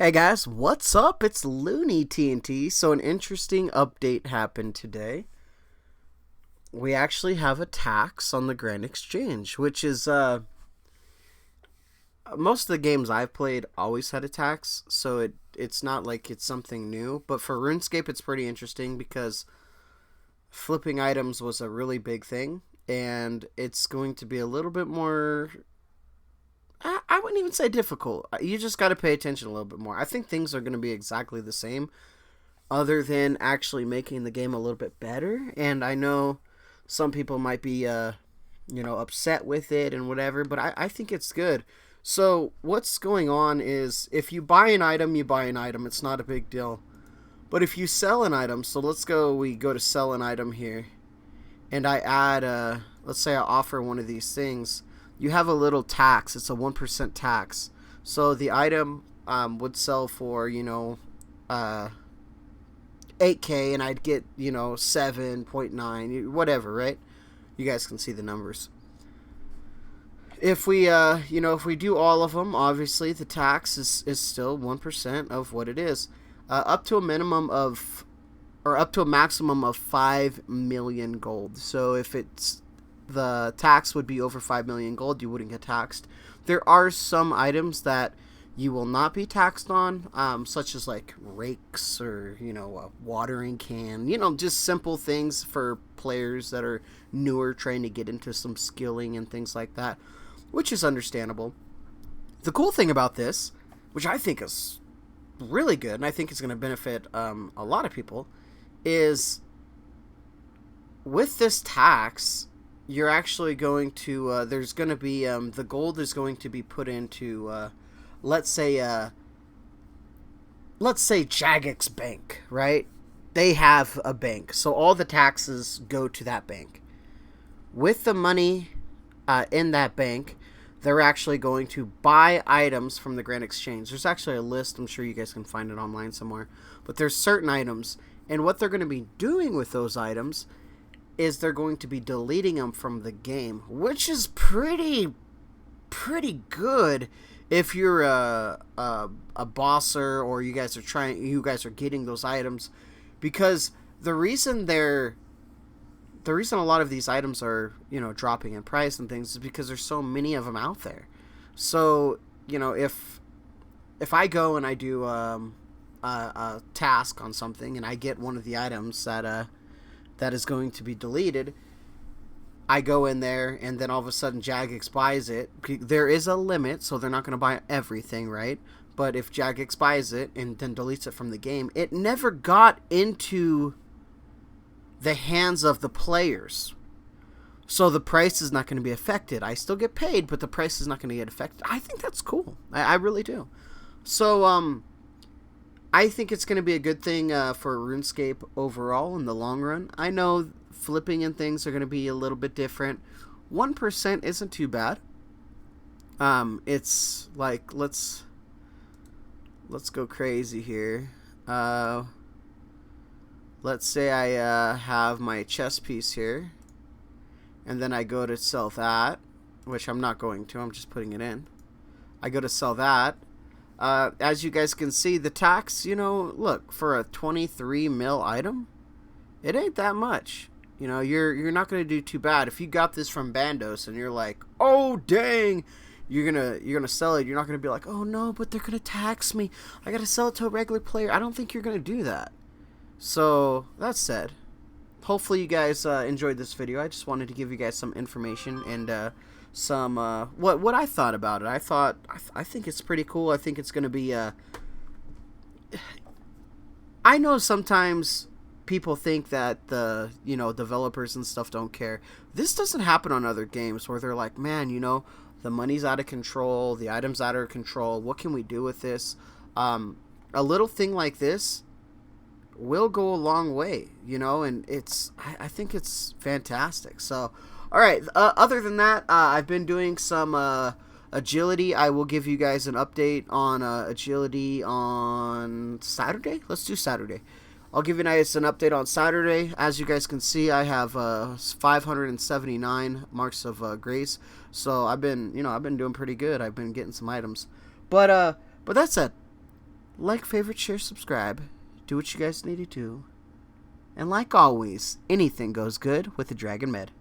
Hey guys, what's up? It's Looney TNT. So an interesting update happened today. We actually have a tax on the Grand Exchange, which is most of the games I've played always had a tax, so it's not like it's something new. But for RuneScape, it's pretty interesting because flipping items was a really big thing, and it's going to be a little bit more. I wouldn't even say difficult. You just got to pay attention a little bit more. I think things are going to be exactly the same, other than actually making the game a little bit better. And I know some people might be, upset with it and whatever, but I think it's good. So what's going on is if you buy an item, you buy an item. It's not a big deal. But if you sell an item, so we go to sell an item here, and I add, let's say I offer one of these things, you have a little tax. It's a 1% tax. So the item would sell for, 8K, and I'd get 7.9, whatever, right? You guys can see the numbers. If we if we do all of them, obviously the tax is still 1% of what it is, up to a minimum of, or up to a maximum of 5 million gold. So if it's the tax would be over 5 million gold, you wouldn't get taxed. There are some items that you will not be taxed on, such as like rakes or, a watering can, just simple things for players that are newer trying to get into some skilling and things like that, which is understandable. The cool thing about this, which I think is really good, and I think it's going to benefit a lot of people, is with this tax, you're actually going to, there's going to be, the gold is going to be put into, let's say Jagex Bank, right? They have a bank, so all the taxes go to that bank. With the money in that bank, they're actually going to buy items from the Grand Exchange. There's actually a list. I'm sure you guys can find it online somewhere. But there's certain items, and what they're going to be doing with those items is they're going to be deleting them from the game, which is pretty good if you're a bosser, or you guys are getting those items, because the reason a lot of these items are, dropping in price and things is because there's so many of them out there. So, if I go and I do a task on something and I get one of the items that is going to be deleted, I go in there, and then all of a sudden Jagex buys it. There is a limit, so they're not going to buy everything, right? But if Jagex buys it and then deletes it from the game, it never got into the hands of the players. So the price is not going to be affected. I still get paid, but the price is not going to get affected. I think that's cool. I really do. So, I think it's going to be a good thing for RuneScape overall in the long run. I know flipping and things are going to be a little bit different. 1% isn't too bad. It's like, let's go crazy here. Let's say I have my chess piece here, and then I go to sell that, which I'm not going to. I'm just putting it in. I go to sell that. As you guys can see, the tax, look, for a 23 mil item, it ain't that much. You're not going to do too bad. If you got this from Bandos and you're like, oh dang, you're gonna sell it, you're not going to be like, oh no, but they're going to tax me, I got to sell it to a regular player. I don't think you're going to do that. So that said, hopefully you guys enjoyed this video. I just wanted to give you guys some information and some what I thought about it. I think it's pretty cool. I think it's going to be I know sometimes people think that the developers and stuff don't care. This doesn't happen on other games where they're like, man, the money's out of control, the items out of control, what can we do with this? A little thing like this will go a long way, and I think it's fantastic. So, all right, other than that, I've been doing some agility. I will give you guys an update on agility on Saturday. Let's do Saturday. I'll give you guys an update on Saturday. As you guys can see, I have 579 marks of grace. So I've been doing pretty good. I've been getting some items, but that's it. Like, favorite, share, subscribe. Do what you guys need to do. And like always, anything goes good with the Dragon Med.